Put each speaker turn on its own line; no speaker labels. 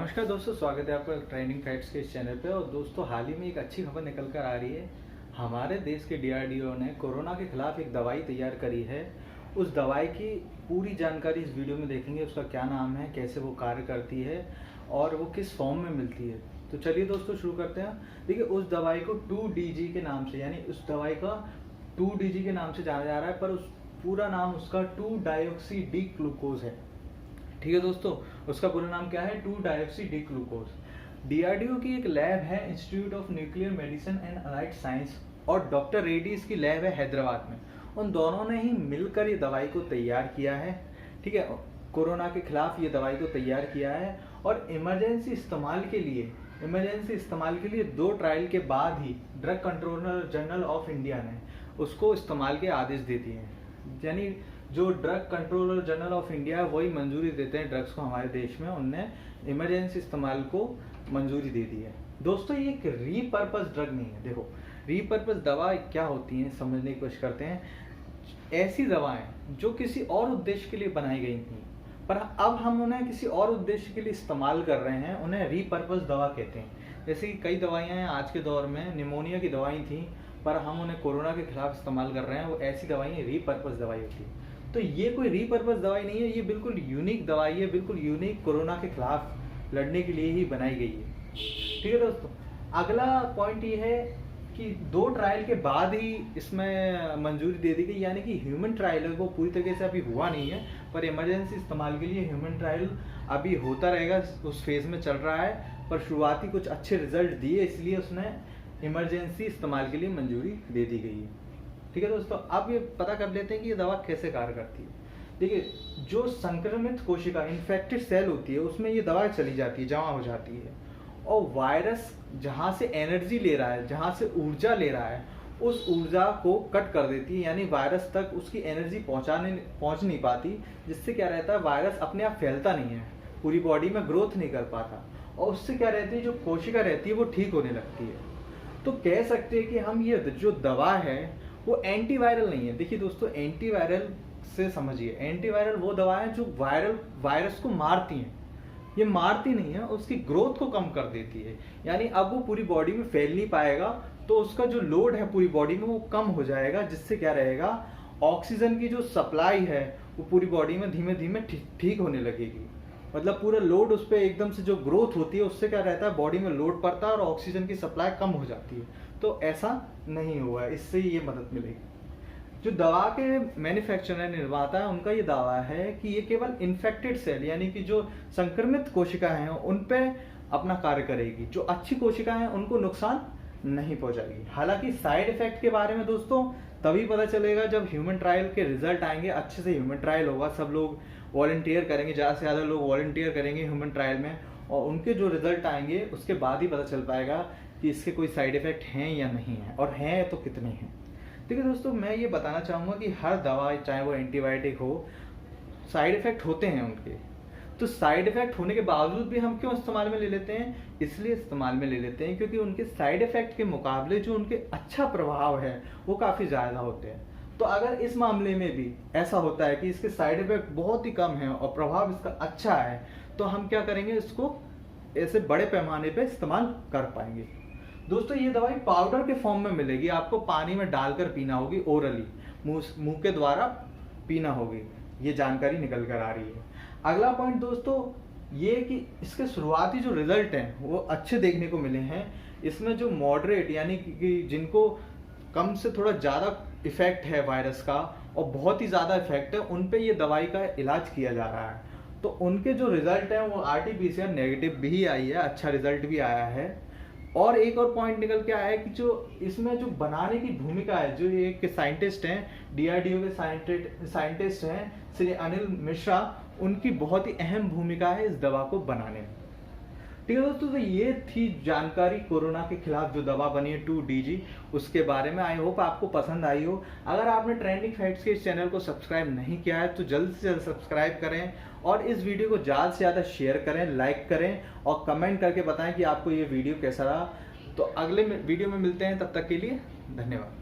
नमस्कार दोस्तों, स्वागत है आपका ट्रेंडिंग फैक्ट्स के इस चैनल पे। और दोस्तों, हाल ही में एक अच्छी खबर निकल कर आ रही है। हमारे देश के डीआरडीओ ने कोरोना के खिलाफ एक दवाई तैयार करी है। उस दवाई की पूरी जानकारी इस वीडियो में देखेंगे। उसका क्या नाम है, कैसे वो कार्य करती है और वो किस फॉर्म में मिलती है। तो चलिए दोस्तों शुरू करते हैं। देखिए, उस दवाई को 2DG के नाम से, यानी उस दवाई का 2DG के नाम से जाना जा रहा है, पर उस पूरा नाम उसका 2-डाइऑक्सी डी ग्लूकोज है। ठीक है दोस्तों, उसका पूरा नाम क्या है? 2-डाइऑक्सी डी ग्लूकोज। डीआरडीओ की एक लैब है, institute of nuclear medicine and allied science, और डॉक्टर रेड्डीज की लैब है हैदराबाद में। उन दोनों ने ही मिलकर ये दवाई को तैयार किया है। ठीक है, कोरोना के खिलाफ ये दवाई को तैयार किया है। और इमरजेंसी इस्तेमाल के लिए 2 ट्रायल के बाद ही drug controller general of India ने उसको इस्तेमाल के आदेश दे दिए हैं। यानी जो drug controller general of India वही मंजूरी देते हैं ड्रग्स को हमारे देश में, उनने इमरजेंसी इस्तेमाल को मंजूरी दे दी है। दोस्तों, ये एक रीपर्पस ड्रग नहीं है। देखो, रीपर्पस दवा क्या होती है समझने की कोशिश करते हैं। ऐसी दवाएं जो किसी और उद्देश्य के लिए बनाई गई थी, पर अब हम उन्हें किसी और उद्देश्य के लिए इस्तेमाल कर रहे हैं, उन्हें रीपर्पस दवा कहते हैं। जैसे कि कई दवाइयाँ हैं आज के दौर में, निमोनिया की दवाई थी पर हम उन्हें कोरोना के खिलाफ इस्तेमाल कर रहे हैं, वो ऐसी दवाइयाँ रीपर्पस दवाई होती है। तो ये कोई रीपर्पस दवाई नहीं है, ये बिल्कुल यूनिक दवाई है, बिल्कुल यूनिक कोरोना के खिलाफ लड़ने के लिए ही बनाई गई है। ठीक है दोस्तों, अगला पॉइंट ये है कि 2 ट्रायल के बाद ही इसमें मंजूरी दे दी गई। यानी कि ह्यूमन ट्रायल है, वो पूरी तरीके से अभी हुआ नहीं है, पर इमरजेंसी इस्तेमाल के लिए ह्यूमन ट्रायल अभी होता रहेगा, उस फेज में चल रहा है। पर शुरुआती कुछ अच्छे रिजल्ट दिए, इसलिए उसने इमरजेंसी इस्तेमाल के लिए मंजूरी दे दी गई है। ठीक है दोस्तों, अब ये पता कर लेते हैं कि ये दवा कैसे कार्य करती है। देखिए, जो संक्रमित कोशिका, इन्फेक्टेड सेल होती है, उसमें ये दवा चली जाती है, जमा हो जाती है, और वायरस जहाँ से एनर्जी ले रहा है, जहाँ से ऊर्जा ले रहा है, उस ऊर्जा को कट कर देती है। यानी वायरस तक उसकी एनर्जी पहुँच नहीं पाती, जिससे क्या रहता है, वायरस अपने आप फैलता नहीं है, पूरी बॉडी में ग्रोथ नहीं कर पाता, और उससे क्या रहती है, जो कोशिका रहती है वो ठीक होने लगती है। तो कह सकते हैं कि हम ये जो दवा है वो एंटीवायरल नहीं है। देखिए दोस्तों, एंटीवायरल से समझिए, एंटीवायरल वो दवा है जो वायरस को मारती हैं। ये मारती नहीं है, उसकी ग्रोथ को कम कर देती है। यानी अब वो पूरी बॉडी में फैल नहीं पाएगा, तो उसका जो लोड है पूरी बॉडी में वो कम हो जाएगा, जिससे क्या रहेगा, ऑक्सीजन की जो सप्लाई है वो पूरी बॉडी में धीमे धीमे ठीक होने लगेगी। मतलब पूरा लोड उस पर एकदम से जो ग्रोथ होती है उससे क्या रहता है, बॉडी में लोड पड़ता है और ऑक्सीजन की सप्लाई कम हो जाती है। तो ऐसा नहीं हुआ, इससे ये मदद मिलेगी। जो दवा के मैन्युफैक्चरर, निर्माता है, उनका ये दावा है कि ये केवल इन्फेक्टेड सेल, यानी कि जो संक्रमित कोशिकाएं हैं उन पे अपना कार्य करेगी। जो अच्छी कोशिकाएं हैं उनको नुकसान नहीं पहुंचाएगी। हालांकि साइड इफेक्ट के बारे में दोस्तों तभी पता चलेगा जब ह्यूमन ट्रायल के रिजल्ट आएंगे। अच्छे से ह्यूमन ट्रायल होगा, सब लोग वॉलंटियर करेंगे, ज़्यादा से ज़्यादा लोग वॉलंटियर करेंगे ह्यूमन ट्रायल में, और उनके जो रिजल्ट आएंगे उसके बाद ही पता चल पाएगा कि इसके कोई साइड इफेक्ट हैं या नहीं है, और हैं तो कितने हैं। ठीक है दोस्तों, मैं ये बताना चाहूँगा कि हर दवा, चाहे वो एंटीबायोटिक हो, साइड इफेक्ट होते हैं उनके। तो साइड इफेक्ट होने के बावजूद भी हम क्यों इस्तेमाल में ले लेते हैं? इसलिए इस्तेमाल में ले लेते हैं क्योंकि उनके साइड इफेक्ट के मुकाबले जो उनके अच्छा प्रभाव है वो काफ़ी ज़्यादा होते हैं। तो अगर इस मामले में भी ऐसा होता है कि इसके साइड इफेक्ट बहुत ही कम है और प्रभाव इसका अच्छा है, तो हम क्या करेंगे, इसको ऐसे बड़े पैमाने पे इस्तेमाल कर पाएंगे। दोस्तों, ये दवाई पाउडर के फॉर्म में मिलेगी, आपको पानी में डालकर पीना होगी, ओरली, मुंह के द्वारा पीना होगी। ये जानकारी निकल कर आ रही है। अगला पॉइंट दोस्तों ये कि इसके शुरुआती जो रिजल्ट हैं वो अच्छे देखने को मिले हैं। इसमें जो मॉडरेट, यानी कि जिनको कम से थोड़ा ज़्यादा इफेक्ट है वायरस का और बहुत ही ज़्यादा इफेक्ट है, उन पे ये दवाई का इलाज किया जा रहा है। तो उनके जो रिजल्ट हैं वो RT-PCR नेगेटिव भी आई है, अच्छा रिजल्ट भी आया है। और एक और पॉइंट निकल के आया है कि जो इसमें जो बनाने की भूमिका है, जो एक साइंटिस्ट हैं, डीआरडीओ के साइंटिस्ट हैं श्री अनिल मिश्रा, उनकी बहुत ही अहम भूमिका है इस दवा को बनाने में। ठीक है दोस्तों, तो ये थी जानकारी कोरोना के खिलाफ जो दवा बनी है 2DG, उसके बारे में। आई होप आपको पसंद आई हो। अगर आपने ट्रेंडिंग फैक्ट्स के इस चैनल को सब्सक्राइब नहीं किया है तो जल्द से जल्द सब्सक्राइब करें, और इस वीडियो को ज़्यादा से ज़्यादा शेयर करें, लाइक करें, और कमेंट करके बताएं कि आपको ये वीडियो कैसा रहा। तो अगले वीडियो में मिलते हैं, तब तक के लिए धन्यवाद।